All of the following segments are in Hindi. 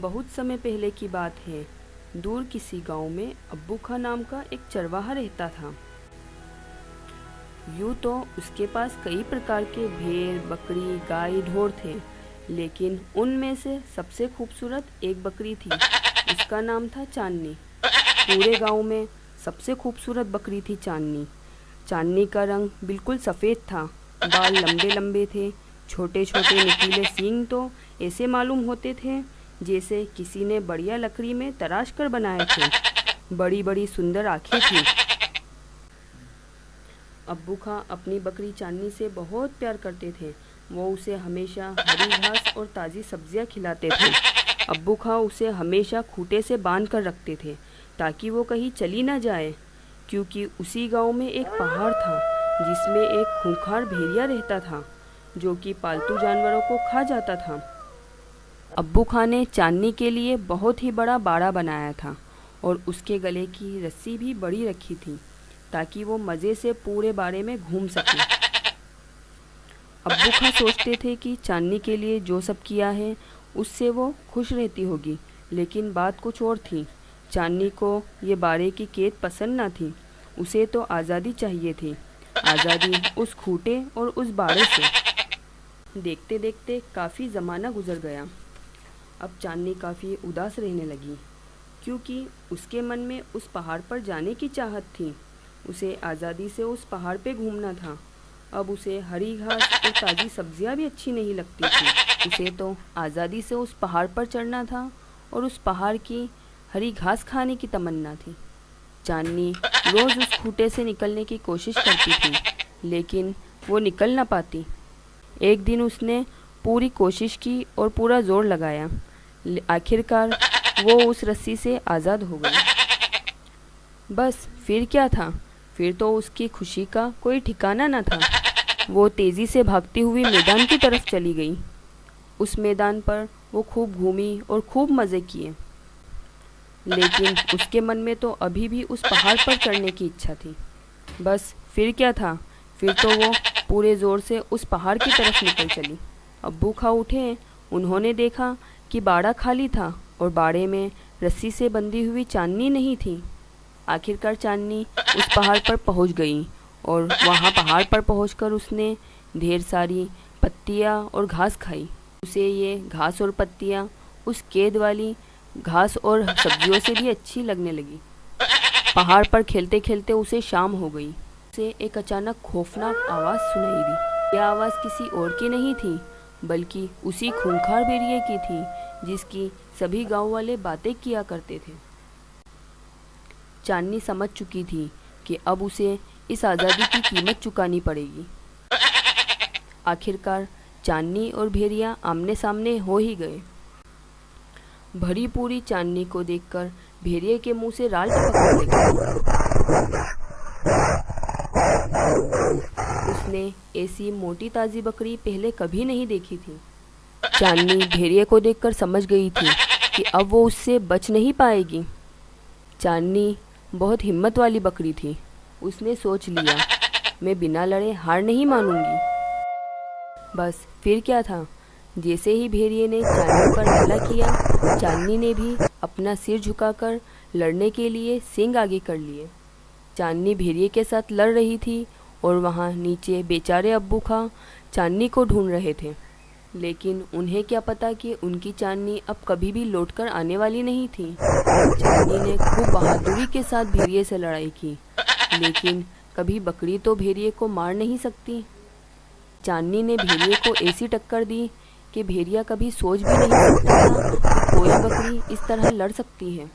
बहुत समय पहले की बात है। दूर किसी गांव में अब्बू खां नाम का एक चरवाहा रहता था। यूँ तो उसके पास कई प्रकार के भेड़, बकरी, गाय, ढोर थे, लेकिन उनमें से सबसे खूबसूरत एक बकरी थी। उसका नाम था चांदनी। पूरे गांव में सबसे खूबसूरत बकरी थी चांदनी। चांदनी का रंग बिल्कुल सफ़ेद था, बाल लंबे लंबे थे, छोटे छोटे नुकीले सींग तो ऐसे मालूम होते थे जैसे किसी ने बढ़िया लकड़ी में तराश कर बनाए थे। बड़ी बड़ी सुंदर आँखें थीं। अब्बू खां अपनी बकरी चांदनी से बहुत प्यार करते थे। वो उसे हमेशा हरी घास और ताज़ी सब्जियां खिलाते थे। अब्बू खां उसे हमेशा खूंटे से बांध कर रखते थे ताकि वो कहीं चली ना जाए, क्योंकि उसी गांव में एक पहाड़ था जिसमें एक खूंखार भेड़िया रहता था जो कि पालतू जानवरों को खा जाता था। अब्बू खां ने चांदनी के लिए बहुत ही बड़ा बाड़ा बनाया था और उसके गले की रस्सी भी बड़ी रखी थी ताकि वो मज़े से पूरे बाड़े में घूम सके। अब्बू खां सोचते थे कि चांदनी के लिए जो सब किया है उससे वो खुश रहती होगी, लेकिन बात कुछ और थी। चांदनी को ये बाड़े की कैद पसंद ना थी। उसे तो आज़ादी चाहिए थी, आज़ादी उस खूंटे और उस बाड़े से। देखते देखते काफ़ी ज़माना गुजर गया। अब चांदनी काफ़ी उदास रहने लगी, क्योंकि उसके मन में उस पहाड़ पर जाने की चाहत थी। उसे आज़ादी से उस पहाड़ पे घूमना था। अब उसे हरी घास और ताज़ी सब्जियां भी अच्छी नहीं लगती थी। उसे तो आज़ादी से उस पहाड़ पर चढ़ना था और उस पहाड़ की हरी घास खाने की तमन्ना थी। चांदनी रोज़ उस खूंटे से निकलने की कोशिश करती थी, लेकिन वो निकल ना पाती। एक दिन उसने पूरी कोशिश की और पूरा जोर लगाया। आखिरकार वो उस रस्सी से आज़ाद हो गई। बस फिर क्या था, फिर तो उसकी खुशी का कोई ठिकाना न था। वो तेज़ी से भागती हुई मैदान की तरफ चली गई। उस मैदान पर वो खूब घूमी और खूब मज़े किए, लेकिन उसके मन में तो अभी भी उस पहाड़ पर चढ़ने की इच्छा थी। बस फिर क्या था, फिर तो वो पूरे ज़ोर से उस पहाड़ की तरफ निकल चली। अब्बू खां उठे। उन्होंने देखा कि बाड़ा खाली था और बाड़े में रस्सी से बंधी हुई चांदनी नहीं थी। आखिरकार चांदनी उस पहाड़ पर पहुंच गई और वहां पहाड़ पर पहुंचकर उसने ढेर सारी पत्तियां और घास खाई। उसे ये घास और पत्तियां उस कैद वाली घास और सब्जियों से भी अच्छी लगने लगी। पहाड़ पर खेलते खेलते उसे शाम हो गई। उसे एक अचानक खौफनाक आवाज़ सुनाई दी। यह आवाज़ किसी और की नहीं थी, बल्कि उसी खूंखार भेड़िए की थी जिसकी सभी गांव वाले बातें किया करते थे। चांदनी समझ चुकी थी कि अब उसे इस आज़ादी की कीमत चुकानी पड़ेगी। आखिरकार चांदनी और भेड़िया आमने सामने हो ही गए। भरी पूरी चांदनी को देखकर भेड़िए के मुंह से राल टपकने लगी। उसने ऐसी मोटी ताज़ी बकरी पहले कभी नहीं देखी थी। चांदनी भेड़िए को देखकर समझ गई थी कि अब वो उससे बच नहीं पाएगी। चांदनी बहुत हिम्मत वाली बकरी थी। उसने सोच लिया, मैं बिना लड़े हार नहीं मानूंगी। बस फिर क्या था, जैसे ही भेड़िए ने चांदनी पर हमला किया, चांदनी ने भी अपना सिर झुकाकर लड़ने के लिए सींग आगे कर लिए। चांदनी भेड़िए के साथ लड़ रही थी और वहाँ नीचे बेचारे अब्बू खां चांदनी को ढूंढ रहे थे, लेकिन उन्हें क्या पता कि उनकी चांदनी अब कभी भी लौटकर आने वाली नहीं थी। चांदनी ने खूब बहादुरी के साथ भेड़िए से लड़ाई की, लेकिन कभी बकरी तो भेड़िए को मार नहीं सकती। चांदनी ने भेड़िए को ऐसी टक्कर दी कि भेड़िया कभी सोच भी नहीं सकता था कि कोई बकरी इस तरह लड़ सकती है।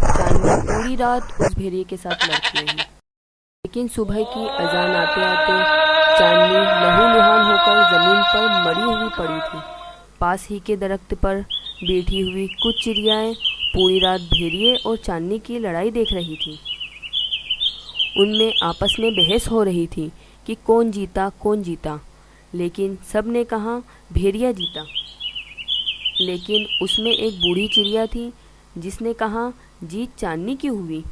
चांदनी पूरी रात उस भेड़िए के साथ लड़ती रही, लेकिन सुबह की अजान आते आते चांदनी लहूलुहान होकर ज़मीन पर मरी हुई पड़ी थी। पास ही के दरख्त पर बैठी हुई कुछ चिड़ियाएँ पूरी रात भेड़िए और चांदनी की लड़ाई देख रही थी। उनमें आपस में बहस हो रही थी कि कौन जीता, लेकिन सब ने कहा भेड़िया जीता। लेकिन उसमें एक बूढ़ी चिड़िया थी जिसने कहा जीत चांदनी की हुई,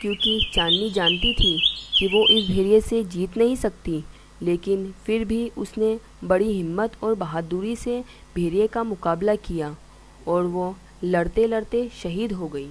क्योंकि चांदनी जानती थी कि वो इस भेड़िए से जीत नहीं सकती, लेकिन फिर भी उसने बड़ी हिम्मत और बहादुरी से भेड़िए का मुकाबला किया और वो लड़ते लड़ते शहीद हो गई।